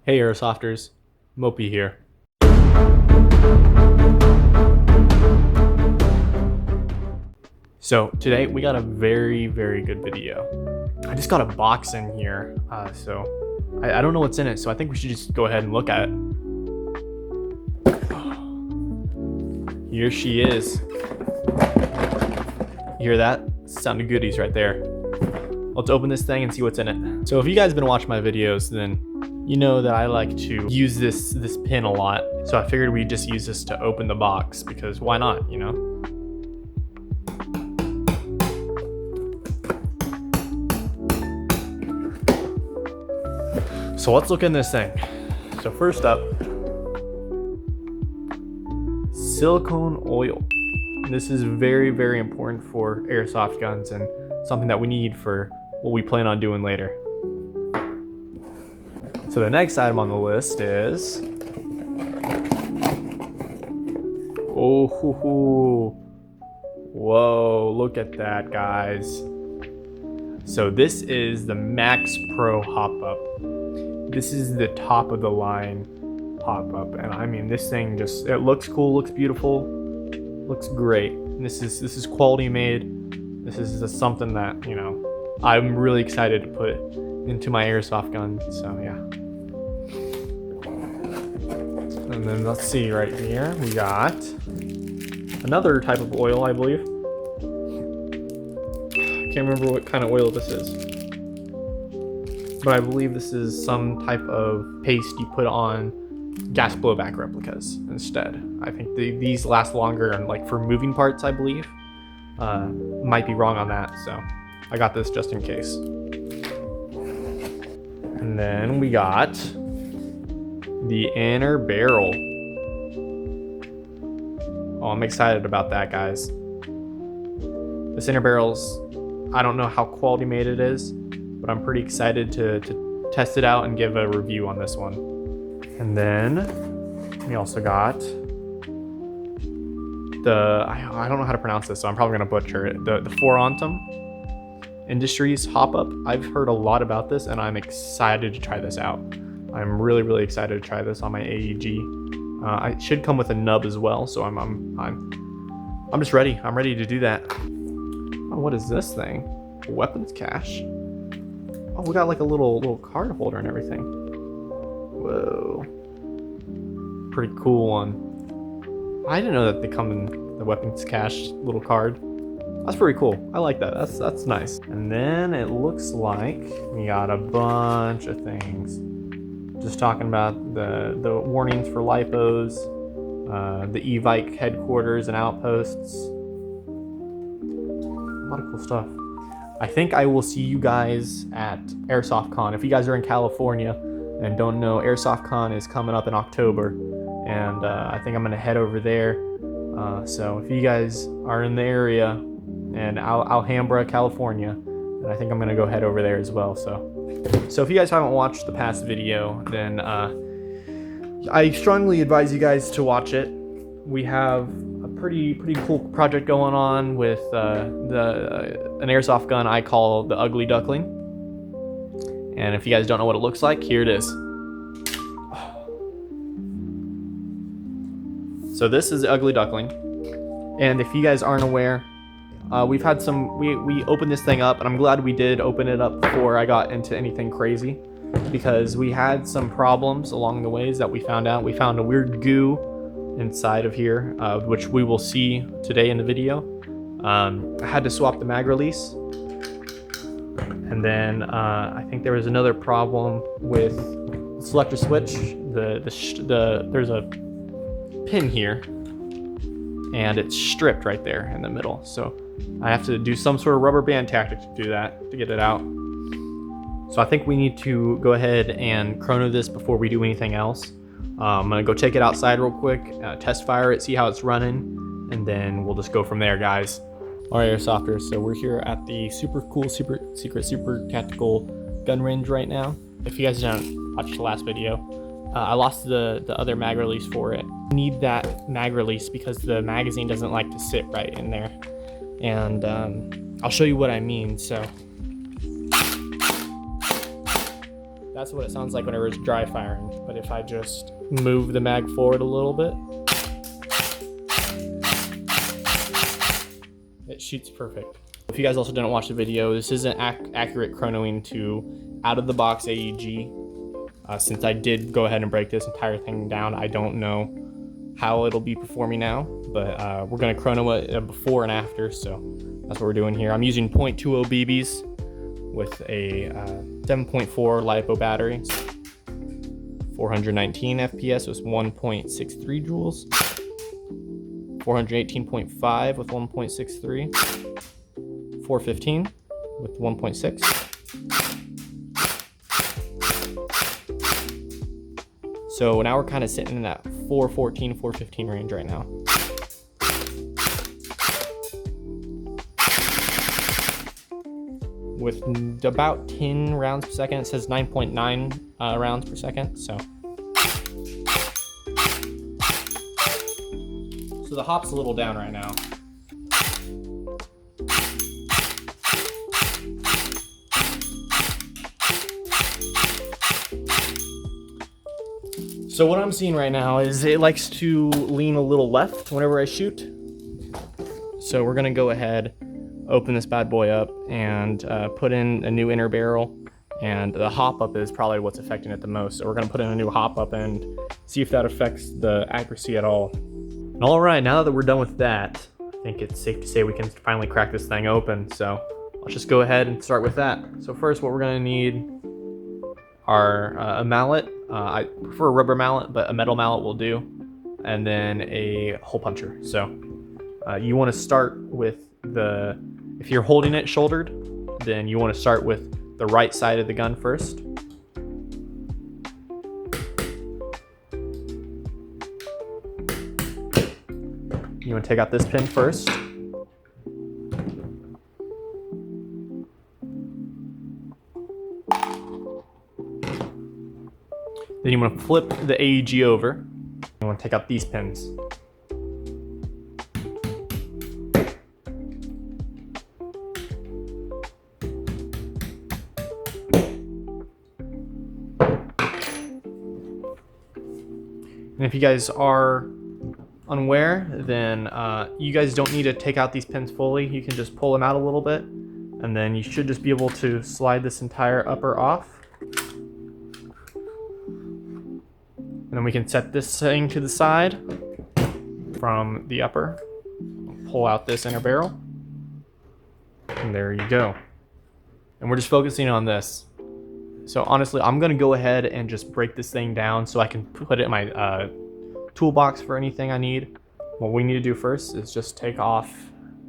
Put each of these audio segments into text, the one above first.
Hey Airsofters, Mopey here. So today we got a very good video. I just got a box in here, so I don't know what's in it, so I think we should just go ahead and look at it. Here she is. You hear that? Sound of goodies right there. Let's open this thing and see what's in it. So if you guys have been watching my videos, then you know that I like to use this pin a lot. So I figured we'd just use this to open the box, because why not, you know? So let's look in this thing. So first up, silicone oil. This is very important for airsoft guns and something that we need for what we plan on doing later. So the next item on the list is, whoa, look at that, guys. So this is the Max Pro hop-up. This is the top of the line pop-up, and I mean, this thing just, it looks cool, looks beautiful, looks great. And this is quality made. This is just something that, you know, I'm really excited to put into my airsoft gun. So yeah. And then let's see, right here we got another type of oil, I believe. Can't remember what kind of oil this is, but I believe this is some type of paste you put on gas blowback replicas instead. I think these last longer, and like for moving parts, I believe. Might be wrong on that, so I got this just in case. And then we got the inner barrel. Oh, I'm excited about that, guys. This inner barrel's, I don't know how quality made it is, but I'm pretty excited to test it out and give a review on this one. And then we also got the, I don't know how to pronounce this, so I'm probably gonna butcher it. The Forantum Industries hop-up. I've heard a lot about this, and I'm excited to try this out. I'm really excited to try this on my AEG. It should come with a nub as well, so I'm just ready. I'm ready to do that. Oh, what is this thing? Weapons cache. Oh, we got like a little card holder and everything. Whoa. Pretty cool one. I didn't know that they come in the weapons cache little card. That's pretty cool. I like that. That's nice. And then it looks like we got a bunch of things. Just talking about the warnings for lipos, the Evike headquarters and outposts. A lot of cool stuff. I think I will see you guys at Airsoft Con. If you guys are in California and don't know, Airsoft Con is coming up in October, and I think I'm gonna head over there. So if you guys are in the area in Alhambra, California, then I think I'm gonna go head over there as well. So if you guys haven't watched the past video, then I strongly advise you guys to watch it. We have a pretty cool project going on with an airsoft gun I call the Ugly Duckling. And if you guys don't know what it looks like, here it is. So this is the Ugly Duckling. And if you guys aren't aware, we've had some, we opened this thing up, and I'm glad we did open it up before I got into anything crazy, because we had some problems along the ways that we found out. We found a weird goo inside of here, which we will see today in the video. I had to swap the mag release, and then I think there was another problem with the selector switch. There's a pin here, and it's stripped right there in the middle, so I have to do some sort of rubber band tactic to do that, to get it out. So I think we need to go ahead and chrono this before we do anything else. I'm gonna go take it outside real quick, test fire it, see how it's running, and then we'll just go from there, guys. All right, Airsofters, so we're here at the super cool, super secret, super tactical gun range right now. If you guys didn't watch the last video, I lost the other mag release for it. I need that mag release because the magazine doesn't like to sit right in there. And I'll show you what I mean. So that's what it sounds like whenever it's dry firing. But if I just move the mag forward a little bit, it shoots perfect. If you guys also didn't watch the video, this isn't accurate chronoing to out-of-the-box AEG. Since I did go ahead and break this entire thing down, I don't know how it'll be performing now, but we're gonna chrono it before and after, so that's what we're doing here. I'm using 0.20 BBs with a 7.4 LiPo battery. 419 FPS with 1.63 joules. 418.5 with 1.63. 415 with 1.6. So now we're kind of sitting in that 414, 415 range right now. With about 10 rounds per second. It says 9.9 rounds per second, so the hop's a little down right now. So what I'm seeing right now is it likes to lean a little left whenever I shoot. So we're gonna go ahead, open this bad boy up, and put in a new inner barrel. And the hop up is probably what's affecting it the most. So we're gonna put in a new hop up and see if that affects the accuracy at all. All right, now that we're done with that, I think it's safe to say we can finally crack this thing open. So let's just go ahead and start with that. So first, what we're gonna need are a mallet. I prefer a rubber mallet, but a metal mallet will do. And then a hole puncher. So you wanna start with if you're holding it shouldered, then you wanna start with the right side of the gun first. You want to take out this pin first. Then you want to flip the AEG over. You want to take out these pins. And if you guys are unaware, then you guys don't need to take out these pins fully. You can just pull them out a little bit, and then you should just be able to slide this entire upper off. And then we can set this thing to the side from the upper. Pull out this inner barrel, and there you go. And we're just focusing on this. So honestly, I'm gonna go ahead and just break this thing down so I can put it in my toolbox for anything I need. What we need to do first is just take off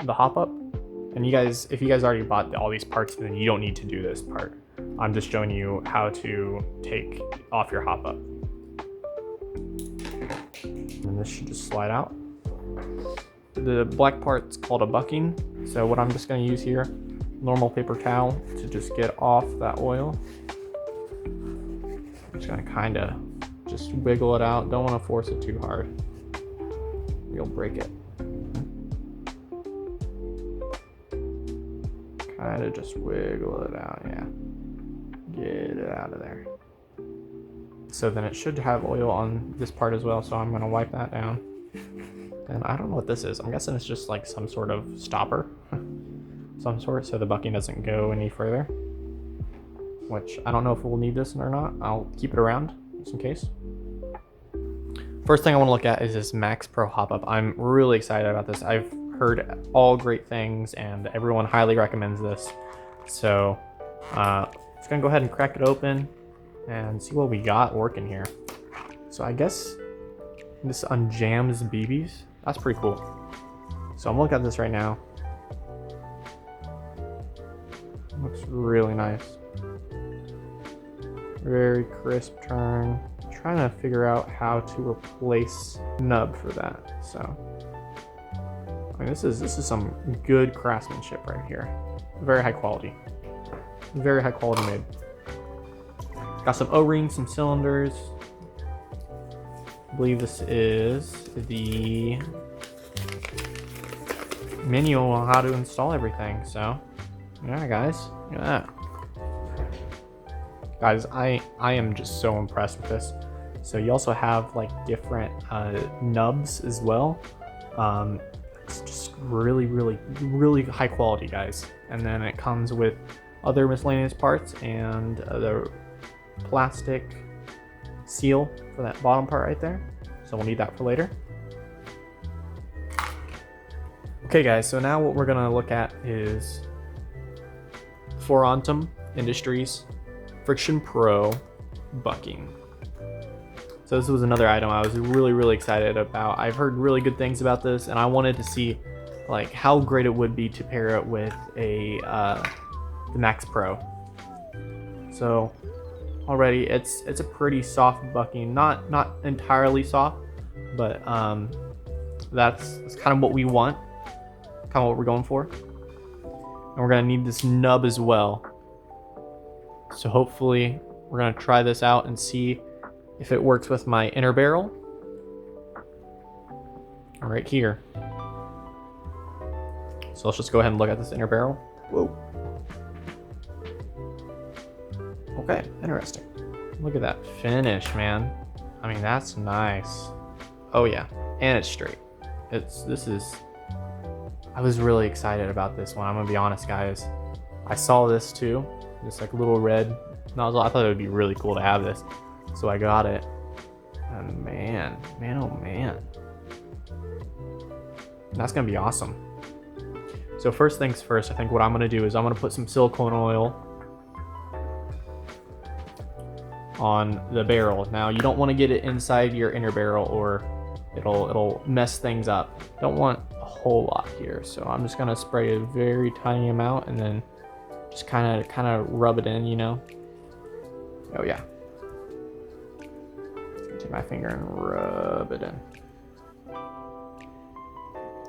the hop up. And you guys, if you guys already bought all these parts, then you don't need to do this part. I'm just showing you how to take off your hop up. And this should just slide out. The black part's called a bucking. So what I'm just gonna use here, normal paper towel to just get off that oil. I'm just gonna kinda just wiggle it out. Don't want to force it too hard. You'll break it. Kind of just wiggle it out, yeah. Get it out of there. So then it should have oil on this part as well, so I'm gonna wipe that down. And I don't know what this is. I'm guessing it's just like some sort of stopper. Some sort, so the bucking doesn't go any further. Which, I don't know if we'll need this or not. I'll keep it around, just in case. First thing I want to look at is this Max Pro hop-up. I'm really excited about this. I've heard all great things, and everyone highly recommends this. So, just gonna go ahead and crack it open and see what we got working here. So I guess this unjams BBs. That's pretty cool. So I'm looking at this right now. Looks really nice. Very crisp turn. Trying to figure out how to replace nub for that. So, I mean, this is some good craftsmanship right here. Very high quality. Very high quality made. Got some O-rings, some cylinders. I believe this is the manual on how to install everything. So, yeah, guys, look at that. Guys, I am just so impressed with this. So you also have like different nubs as well. It's just really high quality, guys. And then it comes with other miscellaneous parts and the plastic seal for that bottom part right there. So we'll need that for later. Okay guys, so now what we're gonna look at is Forontum Industries Friction Pro bucking. So this was another item I was really excited about. I've heard really good things about this, and I wanted to see like how great it would be to pair it with a the Max Pro. So already it's a pretty soft bucking, not entirely soft, but that's kind of what we want, kind of what we're going for. And we're gonna need this nub as well. So hopefully we're gonna try this out and see if it works with my inner barrel right here. So let's just go ahead and look at this inner barrel. Whoa. Okay, interesting. Look at that finish, man. I mean, that's nice. Oh yeah, and it's straight. I was really excited about this one. I'm gonna be honest, guys. I saw this too, this like little red nozzle. I thought it would be really cool to have this, so I got it. And man, oh man, that's gonna be awesome. So first things first, I think what I'm gonna do is I'm gonna put some silicone oil on the barrel. Now you don't want to get it inside your inner barrel or it'll mess things up. Don't want a whole lot here, so I'm just gonna spray a very tiny amount and then just kind of rub it in, you know. Oh yeah. Just gonna take my finger and rub it in.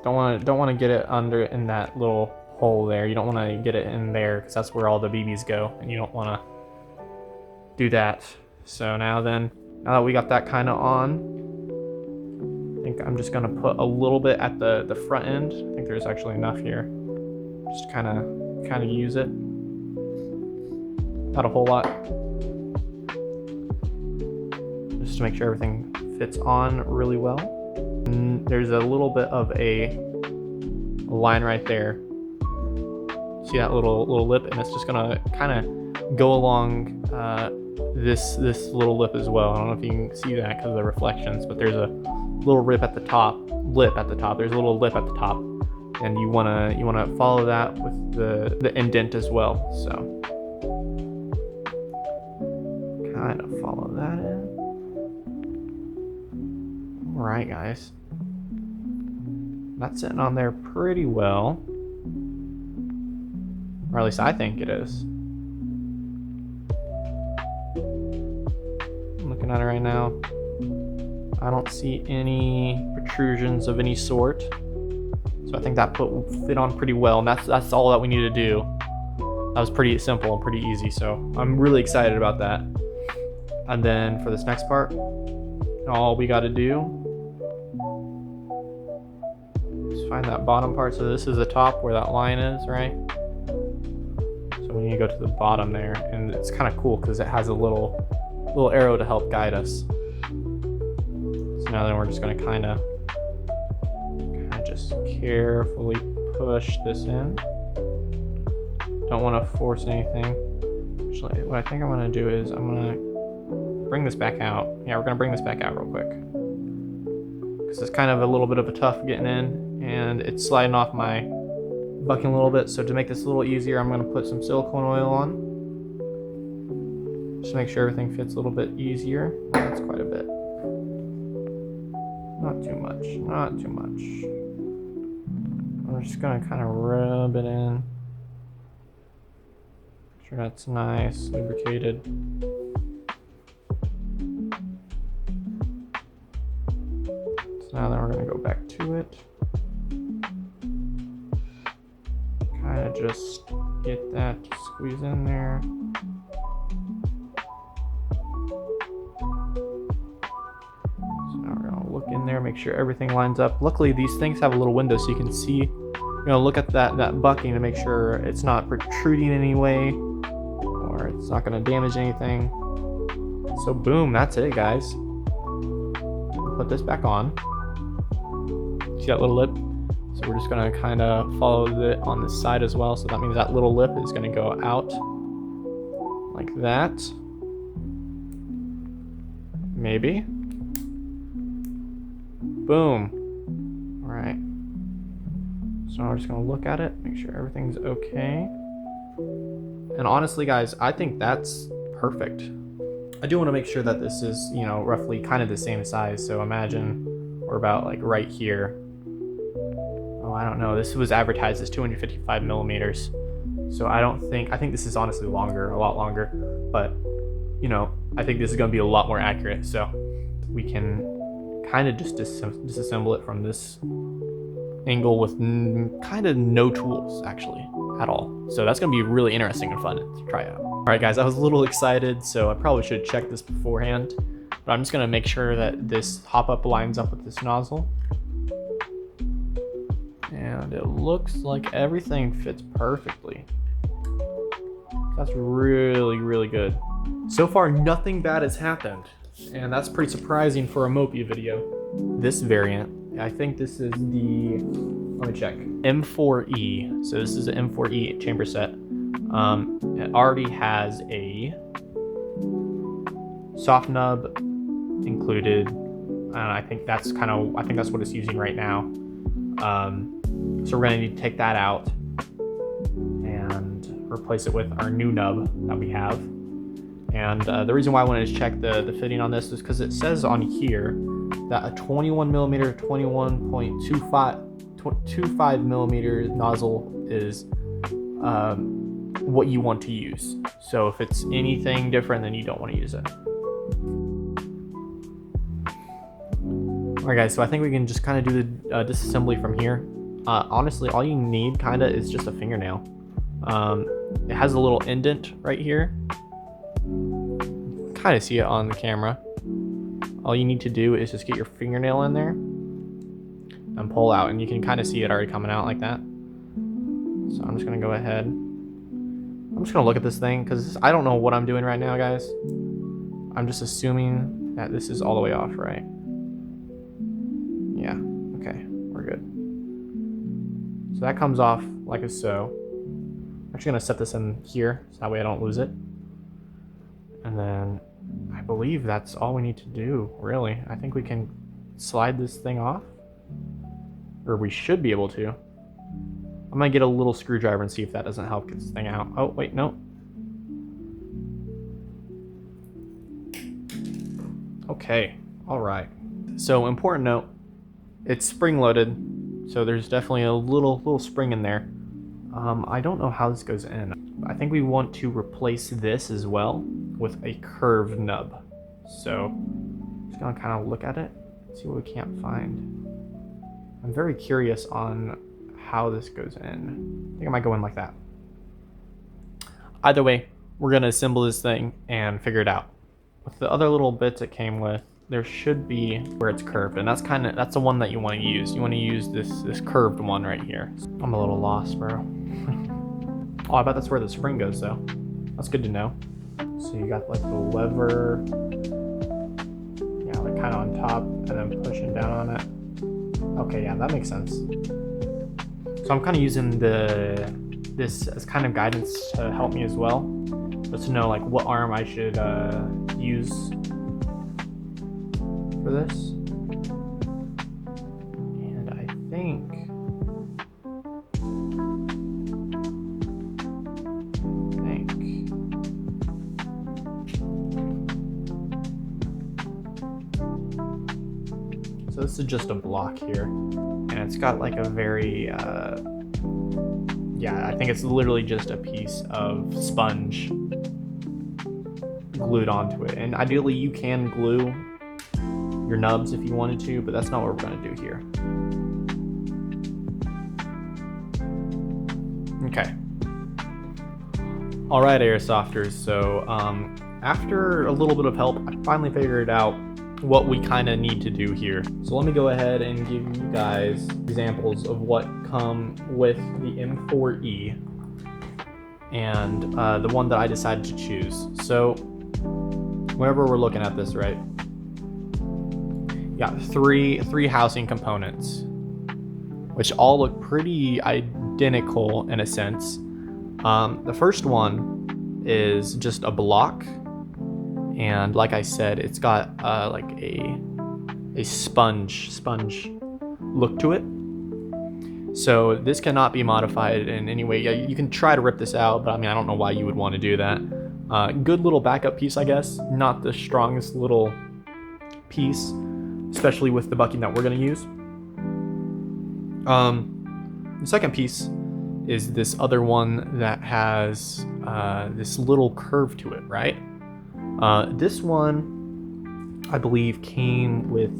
Don't want to get it under in that little hole there. You don't want to get it in there because that's where all the BBs go, and you don't want to do that. So now that we got that kind of on, I think I'm just gonna put a little bit at the front end. I think there's actually enough here. Just kind of use it. Not a whole lot. Just to make sure everything fits on really well. And there's a little bit of a line right there. See that little lip, and it's just gonna kind of go along this little lip as well. I don't know if you can see that because of the reflections, but there's a little lip at the top. There's a little lip at the top, and you wanna follow that with the indent as well. So kind of follow that in. All right, guys, that's sitting on there pretty well, or at least I think it is. Looking at it right now, I don't see any protrusions of any sort, so I think that will fit on pretty well, and that's all that we need to do. That was pretty simple and pretty easy, so I'm really excited about that. And then for this next part, all we got to do is find that bottom part. So this is the top where that line is, right? So we need to go to the bottom there, and it's kind of cool because it has a little arrow to help guide us. So now then we're just going to kind of just carefully push this in. Don't want to force anything. Actually, what I think I'm going to do is I'm going to bring this back out. Yeah, we're going to bring this back out real quick, because it's kind of a little bit of a tough getting in, and it's sliding off my bucking a little bit. So to make this a little easier, I'm going to put some silicone oil on. Just make sure everything fits a little bit easier. That's quite a bit. Not too much, not too much. I'm just gonna kind of rub it in. Make sure that's nice, lubricated. So now then we're gonna go back to it. Kind of just get that to squeeze in there. Look in there, make sure everything lines up. Luckily these things have a little window so you can see, look at that bucking to make sure it's not protruding in any way, or it's It's not gonna damage anything. So boom, that's it, guys. Put this back on. See that little lip? So we're just gonna kind of follow it on this side as well. So that means that little lip is gonna go out like that. Maybe. Boom. All right. So we're just gonna look at it, make sure everything's okay. And honestly, guys, I think that's perfect. I do want to make sure that this is, you know, roughly kind of the same size. So imagine we're about like right here. Oh, I don't know. This was advertised as 255 millimeters. So I think this is honestly longer, a lot longer. But, you know, I think this is going to be a lot more accurate. So we can kind of just disassemble it from this angle with kind of no tools, actually, at all. So that's going to be really interesting and fun to try out. All right, guys, I was a little excited, so I probably should have checked this beforehand. But I'm just going to make sure that this hop-up lines up with this nozzle. And it looks like everything fits perfectly. That's really, really good. So far, nothing bad has happened. And that's pretty surprising for a Mopey video. This variant, I think this is the, let me check, M4E. So this is an M4E chamber set. It already has a soft nub included. And I think that's what it's using right now. So we're gonna need to take that out and replace it with our new nub that we have. And the reason why I wanted to check the fitting on this is because it says on here that a 21 millimeter, 21.25 millimeter nozzle is what you want to use. So if it's anything different, then you don't want to use it. All right, guys, so I think we can just kind of do the disassembly from here. Honestly, all you need kind of is just a fingernail. It has a little indent right here. Kind of see it on the camera. All you need to do is just get your fingernail in there and pull out, and you can kind of see it already coming out like that. So I'm just gonna go ahead. I'm just gonna look at this thing because I don't know what I'm doing right now, guys. I'm just assuming that this is all the way off, right? Yeah, okay, we're good. So that comes off like so. I'm actually gonna set this in here so that way I don't lose it. And then I believe that's all we need to do, really. I think we can slide this thing off, or we should be able to. I'm gonna get a little screwdriver and see if that doesn't help get this thing out. Oh, wait, no. Okay, all right. So important note, it's spring loaded, so there's definitely a little spring in there. I don't know how this goes in. I think we want to replace this as well with a curved nub. So I'm just gonna kind of look at it, see what we can't find. I'm very curious on how this goes in. I think I might go in like that. Either way, we're gonna assemble this thing and figure it out. With the other little bits it came with, there should be where it's curved, and that's the one that you want to use. You want to use this curved one right here. I'm a little lost, bro. Oh, I bet that's where the spring goes though. That's good to know. So you got like the lever, yeah, like kind of on top and then pushing down on it. Okay, yeah, that makes sense. So I'm kind of using this as kind of guidance to help me as well, but to know like what arm I should use for this. And I think so this is just a block here, and it's got like a very yeah, I think it's literally just a piece of sponge glued onto it. And ideally you can glue your nubs if you wanted to, but that's not what we're going to do here. Okay. All right, airsofters. So after a little bit of help, I finally figured out what we kind of need to do here. So let me go ahead and give you guys examples of what come with the M4E. and the one that I decided to choose. So whenever we're looking at this, right, you got three housing components, which all look pretty identical in a sense. The first one is just a block, and like I said, it's got like a sponge look to it. So this cannot be modified in any way. Yeah, you can try to rip this out, but I mean, I don't know why you would want to do that. Good little backup piece, I guess. Not the strongest little piece, especially with the bucking that we're going to use. The second piece is this other one that has this little curve to it, right? This one, I believe, came with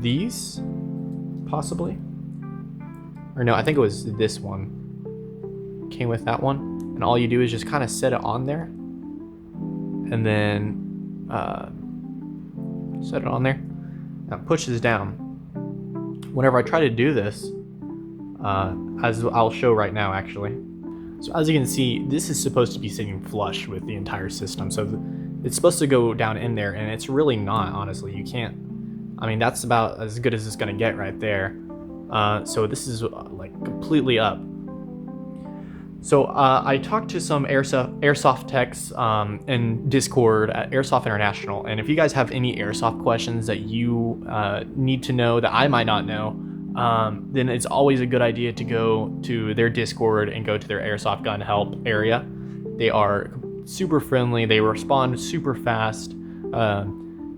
these, possibly. Or no, I think it was this one. Came with that one. And all you do is just kind of set it on there. And then set it on there. Now it pushes down. Whenever I try to do this, as I'll show right now actually. So as you can see, this is supposed to be sitting flush with the entire system. So it's supposed to go down in there, and it's really not, honestly. You can't, I mean, that's about as good as it's gonna get right there. So this is like completely up. So I talked to some airsoft techs in Discord at Airsoft International, and if you guys have any airsoft questions that you need to know that I might not know, then it's always a good idea to go to their Discord and go to their airsoft gun help area. They are super friendly, they respond super fast,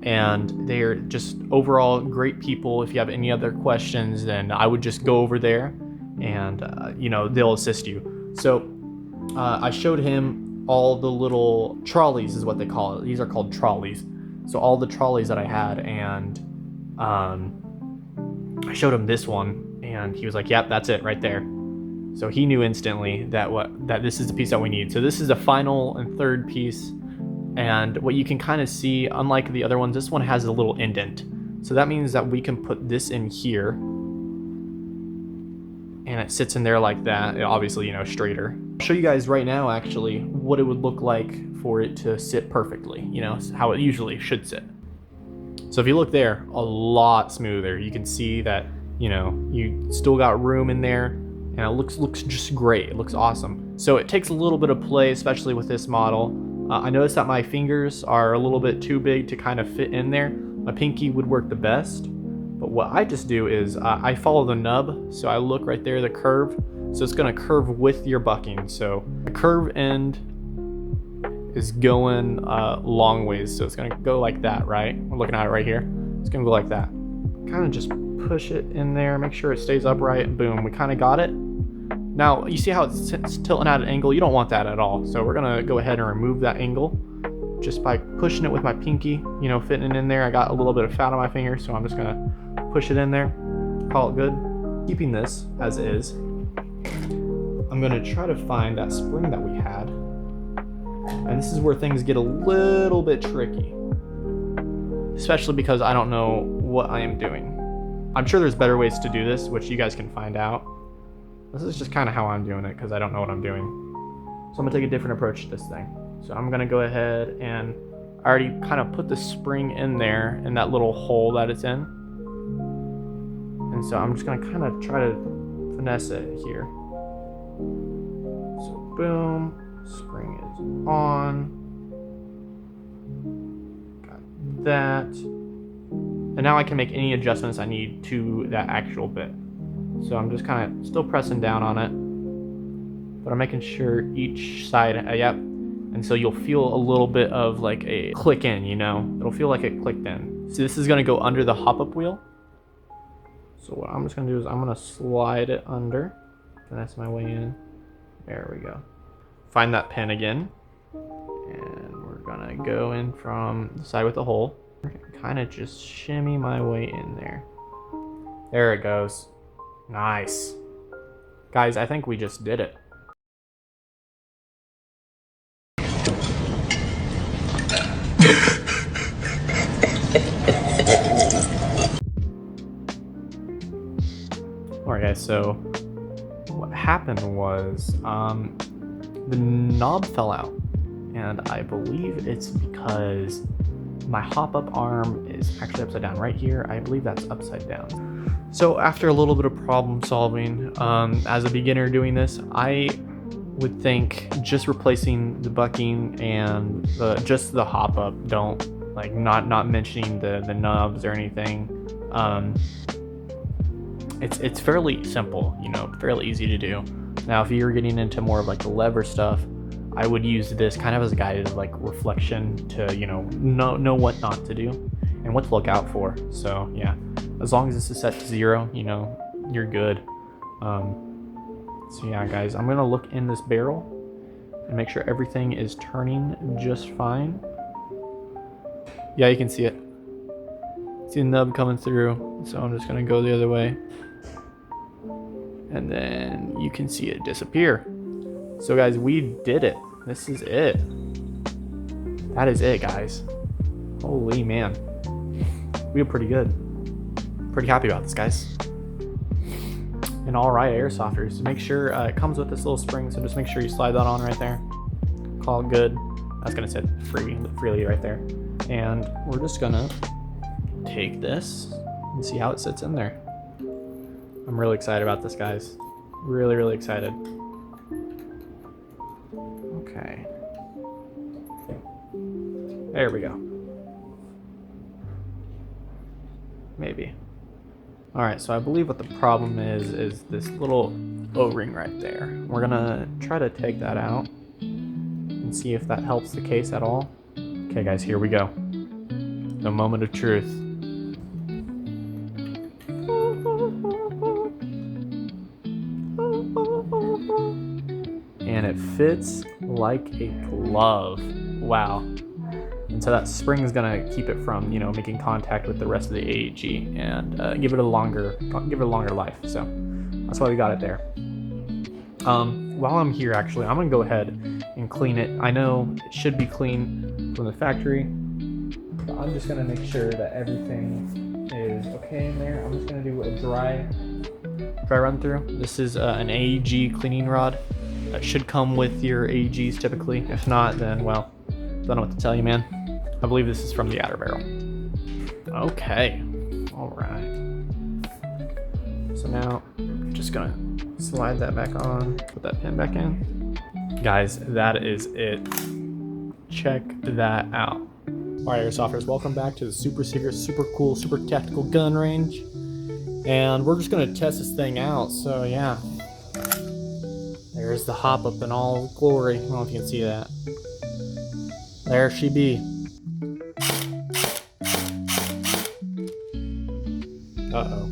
and they're just overall great people. If you have any other questions, then I would just go over there and you know, they'll assist you. So I showed him all the little trolleys is what they call it. These are called trolleys. So all the trolleys that I had, and I showed him this one, and he was like, yep, that's it right there. So he knew instantly that this is the piece that we need. So this is the final and third piece. And what you can kind of see, unlike the other ones, this one has a little indent. So that means that we can put this in here, and it sits in there like that. Obviously, you know, straighter. I'll show you guys right now, actually, what it would look like for it to sit perfectly, you know, how it usually should sit. So if you look there, a lot smoother. You can see that, you know, you still got room in there, and it looks just great. It looks awesome. So it takes a little bit of play, especially with this model. I noticed that my fingers are a little bit too big to kind of fit in there. My pinky would work the best. But what I just do is I follow the nub. So I look right there, the curve. So it's gonna curve with your bucking. So the curve end is going long ways. So it's gonna go like that, right? We're looking at it right here. It's gonna go like that. Kind of just push it in there, make sure it stays upright. Boom, we kind of got it. Now, you see how it's tilting at an angle? You don't want that at all. So we're gonna go ahead and remove that angle just by pushing it with my pinky, you know, fitting it in there. I got a little bit of fat on my finger, so I'm just gonna push it in there, call it good. Keeping this as is, I'm gonna try to find that spring that we had. And this is where things get a little bit tricky, especially because I don't know what I am doing. I'm sure there's better ways to do this, which you guys can find out. This is just kind of how I'm doing it because I don't know what I'm doing. So I'm gonna take a different approach to this thing. So I'm gonna go ahead and I already kind of put the spring in there in that little hole that it's in. And so I'm just gonna kind of try to finesse it here. So boom, spring is on. Got that. And now I can make any adjustments I need to that actual bit. So I'm just kind of still pressing down on it, but I'm making sure each side, yep. And so you'll feel a little bit of like a click in, you know? It'll feel like it clicked in. So this is gonna go under the hop-up wheel. So what I'm just gonna do is I'm gonna slide it under, and that's my way in. There we go. Find that pin again, and we're gonna go in from the side with the hole. Kind of just shimmy my way in there. There it goes. Nice. Guys, I think we just did it. Alright guys, so what happened was the knob fell out, and I believe it's because my hop-up arm is actually upside down right here. I believe that's upside down. So after a little bit of problem solving, as a beginner doing this, I would think just replacing the bucking and just the hop-up, not mentioning the nubs or anything. It's fairly simple, fairly easy to do. Now, if you're getting into more of like the lever stuff, I would use this kind of as a guided like reflection to, know what not to do and what to look out for. So yeah, as long as this is set to 0, you're good. So yeah, guys, I'm gonna look in this barrel and make sure everything is turning just fine. Yeah, you can see it. See the nub coming through. So I'm just gonna go the other way. And then you can see it disappear. So guys, we did it. This is it. That is it, guys. Holy man. We did pretty good. Pretty happy about this, guys. And all right, airsofters, make sure it comes with this little spring, so just make sure you slide that on right there. Call it good. That's gonna sit freely right there. And we're just gonna take this and see how it sits in there. I'm really excited about this, guys. Really, really excited. Okay. There we go. Maybe. All right, so I believe what the problem is this little O-ring right there. We're gonna try to take that out and see if that helps the case at all. Okay, guys, here we go. The moment of truth. And it fits like a glove. Wow. And so that spring is gonna keep it from, making contact with the rest of the AEG and give it a longer life. So that's why we got it there. While I'm here, actually, I'm gonna go ahead and clean it. I know it should be clean from the factory, but I'm just gonna make sure that everything is okay in there. I'm just gonna do a dry run through. This is an AEG cleaning rod. That should come with your AEGs typically. If not, then well, don't know what to tell you, man. I believe this is from the outer barrel. Okay, all right. So now, I'm just gonna slide that back on, put that pin back in. Guys, that is it. Check that out. All right, airsofters, welcome back to the super secret, super cool, super tactical gun range. And we're just gonna test this thing out, so yeah. There's the hop up in all glory. I don't know if you can see that. There she be. Uh-oh.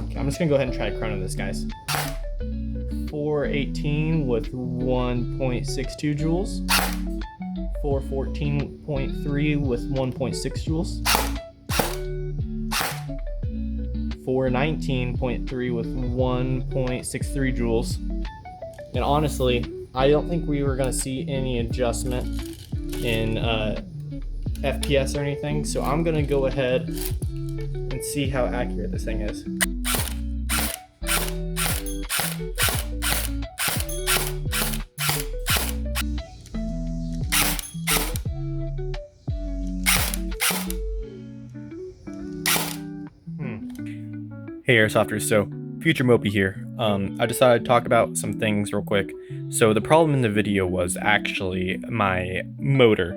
Okay, I'm just gonna go ahead and try to chrono this, guys. 418 with 1.62 joules. 414.3 with 1.6 joules. 419.3 with 1.63 joules. And honestly, I don't think we were gonna see any adjustment in FPS or anything, so I'm gonna go ahead and see how accurate this thing is. Hey airsofters, so Future Mopey here. I decided to talk about some things real quick. So the problem in the video was actually my motor.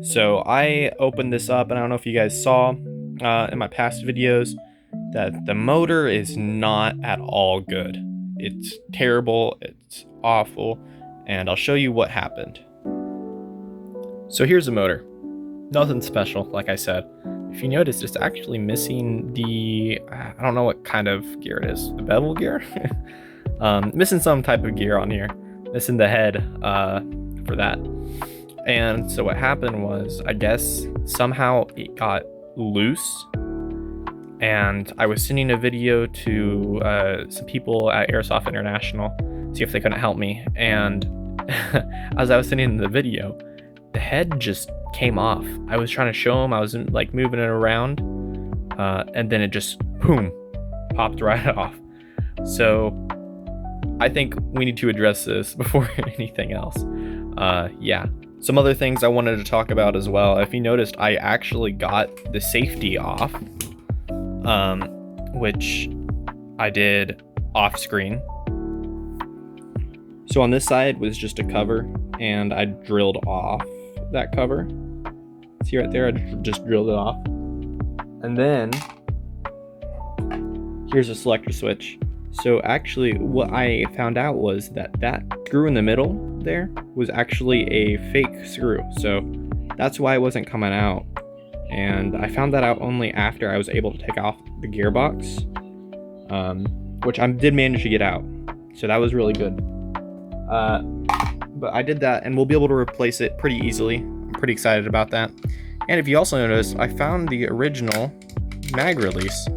So I opened this up, and I don't know if you guys saw in my past videos that the motor is not at all good. It's terrible, it's awful, and I'll show you what happened. So here's the motor. Nothing special, like I said. If you notice, it's actually missing the, I don't know what kind of gear it is, the bevel gear? Missing some type of gear on here. Missing the head for that. And so what happened was, I guess somehow it got loose. And I was sending a video to some people at Airsoft International, see if they couldn't help me. And as I was sending the video, the head just came off. I was trying to show them, I was like moving it around, and then it just boom, popped right off. So I think we need to address this before anything else. Yeah. Some other things I wanted to talk about as well. If you noticed, I actually got the safety off, which I did off screen. So on this side was just a cover, and I drilled off that cover. See right there, I just drilled it off. And then here's a selector switch. So actually what I found out was that screw in the middle there was actually a fake screw. So that's why it wasn't coming out. And I found that out only after I was able to take off the gearbox, which I did manage to get out. So that was really good. But I did that, and we'll be able to replace it pretty easily. I'm pretty excited about that. And if you also notice, I found the original mag release,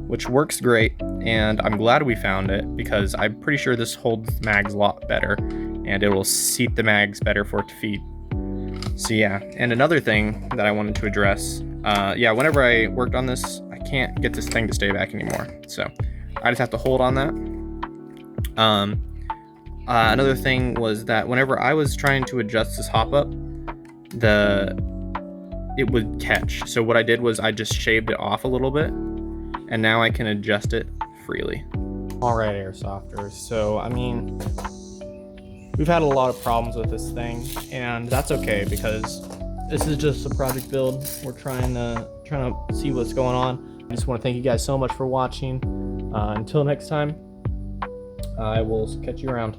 which works great, and I'm glad we found it because I'm pretty sure this holds mags a lot better, and it will seat the mags better for it to feed. So yeah, and another thing that I wanted to address, yeah, whenever I worked on this, I can't get this thing to stay back anymore, so I just have to hold on that. Another thing was that whenever I was trying to adjust this hop up, it would catch. So what I did was I just shaved it off a little bit, and now I can adjust it freely. All right, airsofters. So, I mean, we've had a lot of problems with this thing, and that's okay because this is just a project build. We're trying to see what's going on. I just want to thank you guys so much for watching. Until next time, I will catch you around.